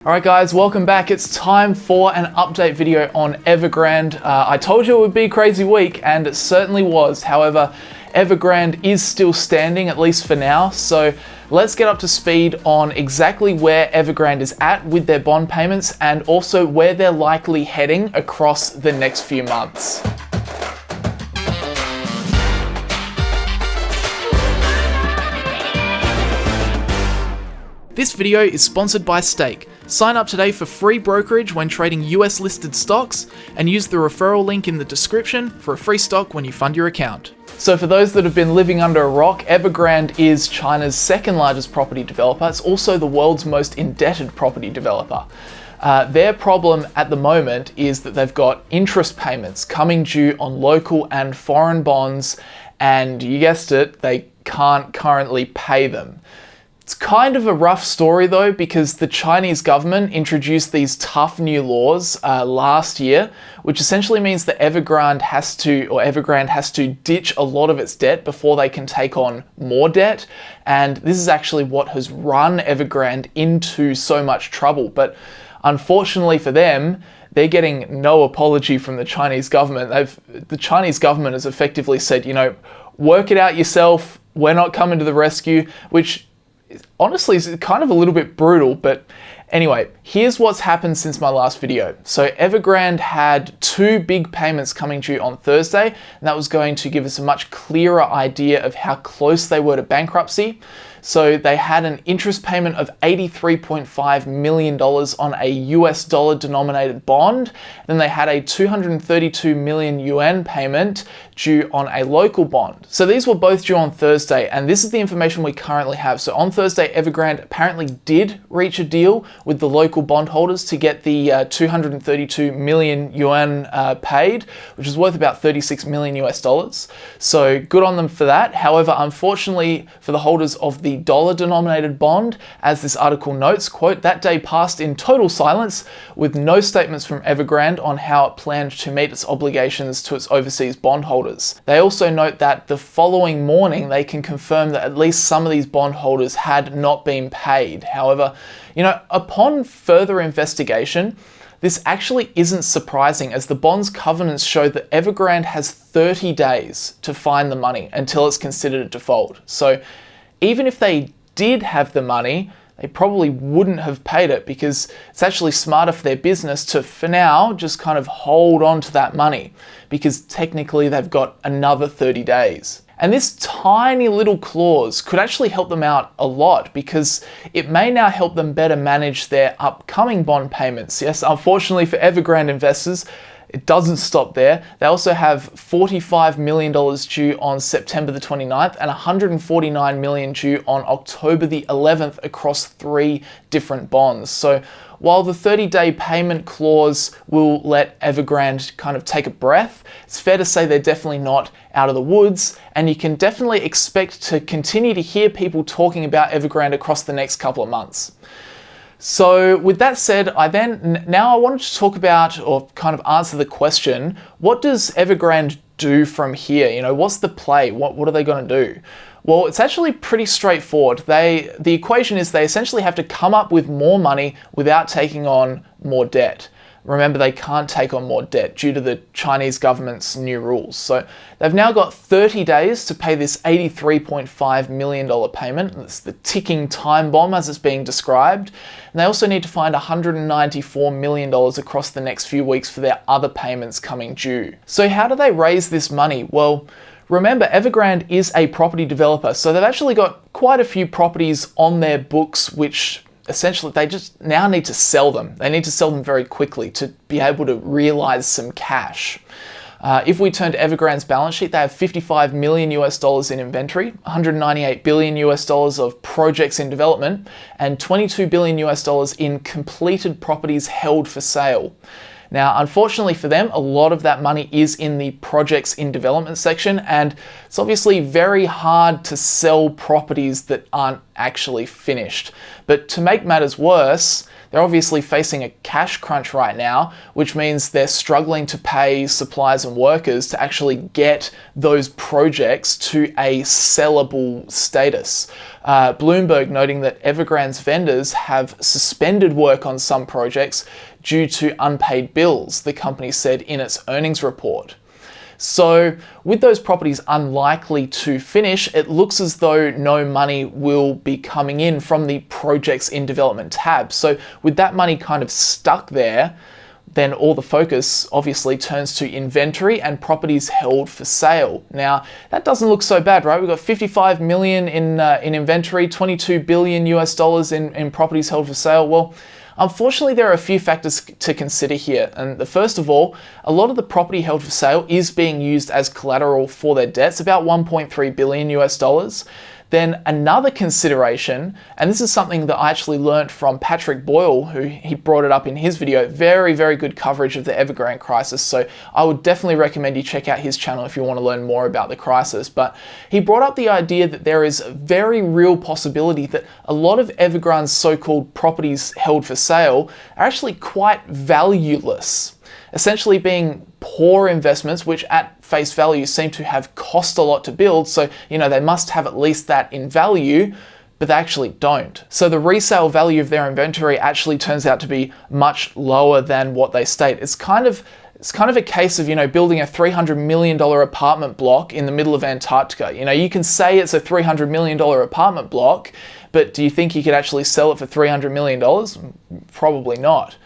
Alright guys, welcome back. It's time for an update video on Evergrande. I told you it would be a crazy week, and it certainly was. However, Evergrande is still standing, at least for now. So let's get up to speed on exactly where Evergrande is at with their bond payments and also where they're likely heading across the next few months. This video is sponsored by Stake. Sign up today for free brokerage when trading US listed stocks and use the referral link in the description for a free stock when you fund your account. So for those that have been living under a rock, Evergrande is China's second largest property developer. It's also the world's most indebted property developer. Their problem at the moment is that they've got interest payments coming due on local and foreign bonds, and you guessed it, they can't currently pay them. It's kind of a rough story though, because the Chinese government introduced these tough new laws last year, which essentially means that Evergrande has to ditch a lot of its debt before they can take on more debt. And this is actually what has run Evergrande into so much trouble. But unfortunately for them, they're getting no apology from the Chinese government. The Chinese government has effectively said, you know, work it out yourself. We're not coming to the rescue, which honestly is kind of a little bit brutal, but anyway, here's what's happened since my last video. So Evergrande had two big payments coming due on Thursday, and that was going to give us a much clearer idea of how close they were to bankruptcy. So they had an interest payment of $83.5 million on a US dollar denominated bond. Then they had a 232 million yuan payment due on a local bond. So these were both due on Thursday, and this is the information we currently have. So on Thursday, Evergrande apparently did reach a deal with the local bondholders to get the 232 million yuan paid, which is worth about 36 million US dollars. So good on them for that. However, unfortunately for the holders of the dollar-denominated bond, as this article notes, quote, that day passed in total silence with no statements from Evergrande on how it planned to meet its obligations to its overseas bondholders. They also note that the following morning they can confirm that at least some of these bondholders had not been paid. However, you know, upon further investigation, this actually isn't surprising, as the bond's covenants show that Evergrande has 30 days to find the money until it's considered a default. So even if they did have the money, they probably wouldn't have paid it, because it's actually smarter for their business to, for now, just kind of hold on to that money, because technically they've got another 30 days. And this tiny little clause could actually help them out a lot, because it may now help them better manage their upcoming bond payments. Yes, unfortunately for Evergrande investors, it doesn't stop there. They also have $45 million due on September the 29th and $149 million due on October the 11th across 3 different bonds. So while the 30-day payment clause will let Evergrande kind of take a breath, it's fair to say they're definitely not out of the woods, and you can definitely expect to continue to hear people talking about Evergrande across the next couple of months. So with that said, now I wanted to talk about, or kind of answer the question, what does Evergrande do from here? You know, what's the play? What are they going to do? Well, it's actually pretty straightforward. The equation is they essentially have to come up with more money without taking on more debt. Remember, they can't take on more debt due to the Chinese government's new rules. So they've now got 30 days to pay this $83.5 million payment. It's the ticking time bomb as it's being described. And they also need to find $194 million across the next few weeks for their other payments coming due. So how do they raise this money? Well, remember, Evergrande is a property developer, so they've actually got quite a few properties on their books, which essentially they just now need to sell them. They need to sell them very quickly to be able to realize some cash. If we turn to Evergrande's balance sheet, they have $55 million US dollars in inventory, $198 billion US dollars of projects in development, and $22 billion US dollars in completed properties held for sale. Now, unfortunately for them, a lot of that money is in the projects in development section, and it's obviously very hard to sell properties that aren't actually finished. But to make matters worse, they're obviously facing a cash crunch right now, which means they're struggling to pay suppliers and workers to actually get those projects to a sellable status. Bloomberg noting that Evergrande's vendors have suspended work on some projects due to unpaid bills, the company said in its earnings report. So with those properties unlikely to finish, it looks as though no money will be coming in from the projects in development tab. So with that money kind of stuck there, then all the focus obviously turns to inventory and properties held for sale. Now, that doesn't look so bad, right? We've got 55 million in inventory, 22 billion US dollars in properties held for sale. Well, unfortunately, there are a few factors to consider here. And the first of all, a lot of the property held for sale is being used as collateral for their debts, about 1.3 billion US dollars. Then another consideration, and this is something that I actually learned from Patrick Boyle, who he brought it up in his video, very, very good coverage of the Evergrande crisis. So I would definitely recommend you check out his channel if you want to learn more about the crisis. But he brought up the idea that there is a very real possibility that a lot of Evergrande's so-called properties held for sale are actually quite valueless, essentially being poor investments which at face value seem to have cost a lot to build, so they must have at least that in value, but they actually don't. So the resale value of their inventory actually turns out to be much lower than what they state. It's kind of a case of, building a $300 million apartment block in the middle of Antarctica. You can say it's a $300 million apartment block, but do you think you could actually sell it for $300 million? Probably not.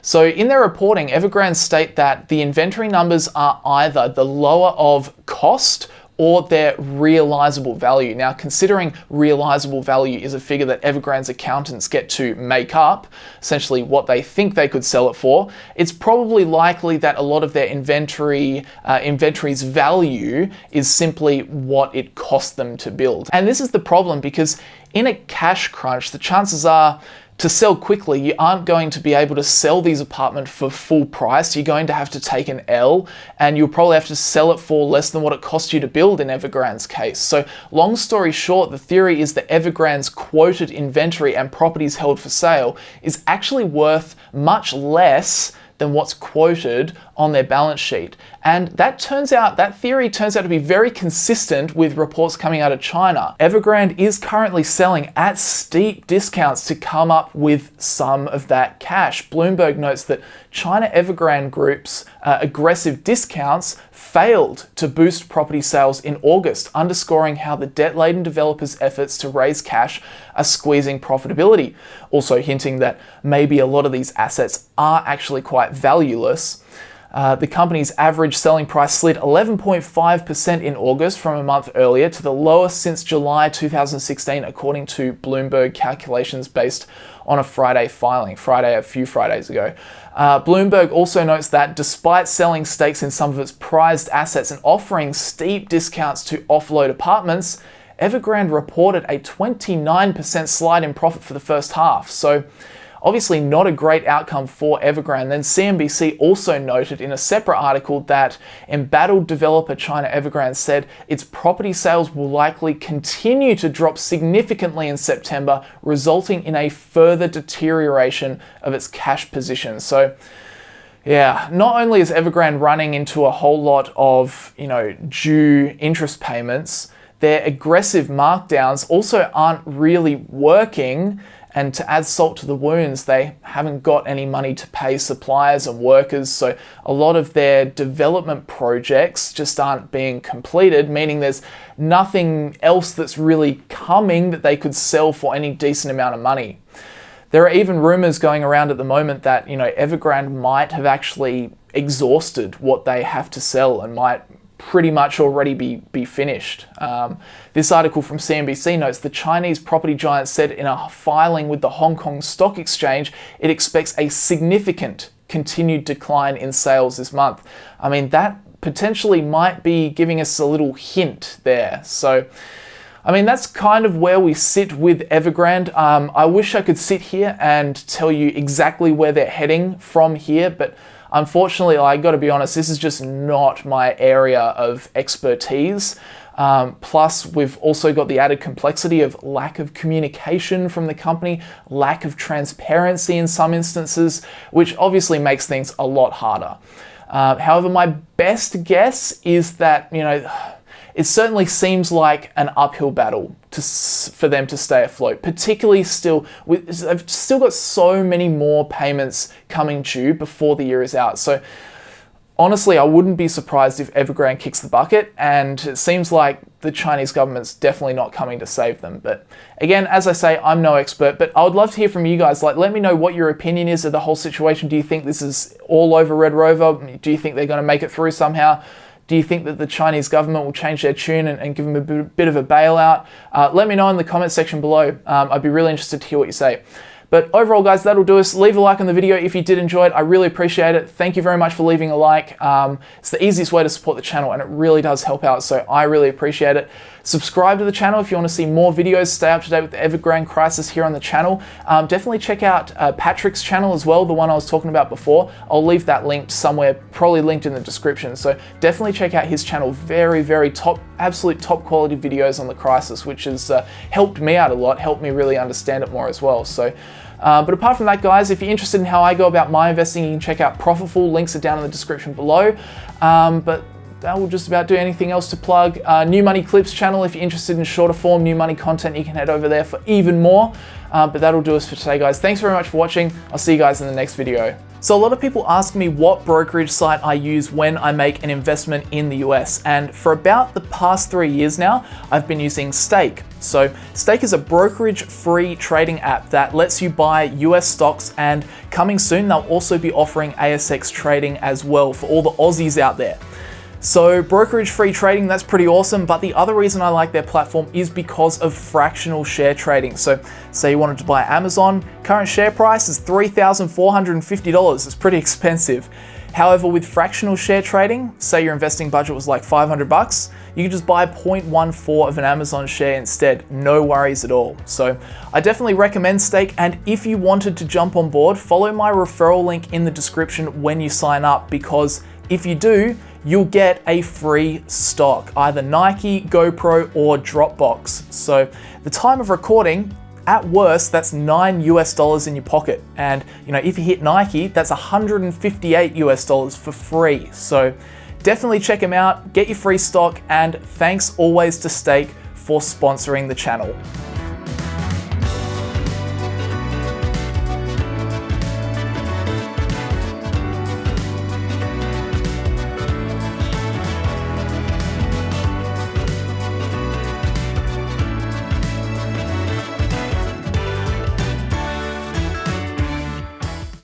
So in their reporting, Evergrande state that the inventory numbers are either the lower of cost or their realizable value. Now, considering realizable value is a figure that Evergrande's accountants get to make up, essentially what they think they could sell it for, it's probably likely that a lot of their inventory's value is simply what it cost them to build. And this is the problem, because in a cash crunch, the chances are to sell quickly, you aren't going to be able to sell these apartments for full price. You're going to have to take an L, and you'll probably have to sell it for less than what it cost you to build in Evergrande's case. So long story short, the theory is that Evergrande's quoted inventory and properties held for sale is actually worth much less than what's quoted on their balance sheet. And that theory turns out to be very consistent with reports coming out of China. Evergrande is currently selling at steep discounts to come up with some of that cash. Bloomberg notes that China Evergrande Group's aggressive discounts failed to boost property sales in August, underscoring how the debt-laden developers' efforts to raise cash are squeezing profitability. Also hinting that maybe a lot of these assets are actually quite valueless. The company's average selling price slid 11.5% in August from a month earlier to the lowest since July 2016, according to Bloomberg calculations based on a Friday filing, a few Fridays ago. Bloomberg also notes that despite selling stakes in some of its prized assets and offering steep discounts to offload apartments, Evergrande reported a 29% slide in profit for the first half. So obviously not a great outcome for Evergrande. Then CNBC also noted in a separate article that embattled developer China Evergrande said its property sales will likely continue to drop significantly in September, resulting in a further deterioration of its cash position. So yeah, not only is Evergrande running into a whole lot of, due interest payments, their aggressive markdowns also aren't really working. And to add salt to the wounds, they haven't got any money to pay suppliers and workers. So a lot of their development projects just aren't being completed, meaning there's nothing else that's really coming that they could sell for any decent amount of money. There are even rumors going around at the moment that, Evergrande might have actually exhausted what they have to sell and might pretty much already be finished. This article from CNBC notes the Chinese property giant said in a filing with the Hong Kong Stock Exchange it expects a significant continued decline in sales this month. I mean, that potentially might be giving us a little hint there. So I mean, that's kind of where we sit with Evergrande. I wish I could sit here and tell you exactly where they're heading from here, but unfortunately, I got to be honest, this is just not my area of expertise. Plus, we've also got the added complexity of lack of communication from the company, lack of transparency in some instances, which obviously makes things a lot harder. However, my best guess is that, it certainly seems like an uphill battle for them to stay afloat, particularly they've still got so many more payments coming due before the year is out. So honestly, I wouldn't be surprised if Evergrande kicks the bucket, and it seems like the Chinese government's definitely not coming to save them. But again, as I say, I'm no expert, but I would love to hear from you guys. Let me know what your opinion is of the whole situation. Do you think this is all over Red Rover? Do you think they're going to make it through somehow? Do you think that the Chinese government will change their tune and give them a bit of a bailout? Let me know in the comment section below. I'd be really interested to hear what you say. But overall, guys, that'll do us. Leave a like on the video if you did enjoy it. I really appreciate it. Thank you very much for leaving a like. It's the easiest way to support the channel, and it really does help out, so I really appreciate it. Subscribe to the channel if you want to see more videos, stay up to date with the Evergrande crisis here on the channel. Definitely check out Patrick's channel as well, the one I was talking about before. I'll leave that linked somewhere, probably linked in the description. So definitely check out his channel. Very, very absolute top quality videos on the crisis, which has helped me out a lot, helped me really understand it more as well. So, but apart from that, guys, if you're interested in how I go about my investing, you can check out PROFITFUL. Links are down in the description below. But that will just about do. Anything else to plug? New Money Clips channel. If you're interested in shorter form new money content, you can head over there for even more. But that'll do us for today, guys. Thanks very much for watching. I'll see you guys in the next video. So a lot of people ask me what brokerage site I use when I make an investment in the US. And for about the past 3 years now, I've been using Stake. So Stake is a brokerage-free trading app that lets you buy US stocks, and coming soon, they'll also be offering ASX trading as well for all the Aussies out there. So brokerage-free trading, that's pretty awesome, but the other reason I like their platform is because of fractional share trading. So say you wanted to buy Amazon, current share price is $3,450. It's pretty expensive. However, with fractional share trading, say your investing budget was like $500, you can just buy 0.14 of an Amazon share instead. No worries at all. So I definitely recommend Stake, and if you wanted to jump on board, follow my referral link in the description when you sign up, because if you do, you'll get a free stock, either Nike, GoPro, or Dropbox. So the time of recording, at worst, that's $9 US in your pocket. And if you hit Nike, that's $158 US for free. So definitely check them out, get your free stock, and thanks always to Stake for sponsoring the channel.